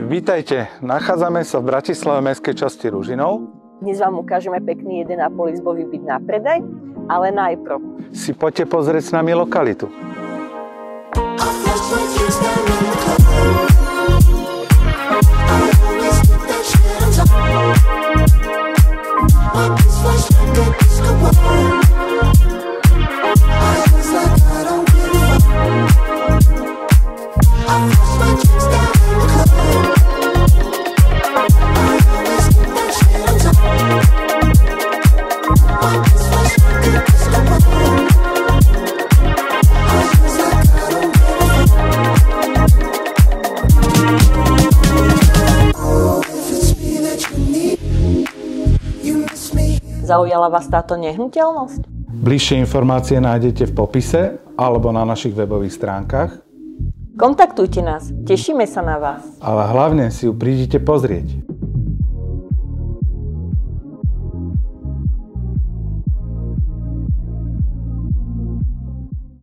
Vítajte, nachádzame sa v Bratislave mestskej časti Ružinov. Dnes vám ukážeme pekný 1,5-izbový byt na predaj, ale najprv Si poďte pozrieť s nami lokalitu. Zaujala vás táto nehnuteľnosť? Bližšie informácie nájdete v popise alebo na našich webových stránkach. Kontaktujte nás, tešíme sa na vás. Ale hlavne si ju prídite pozrieť.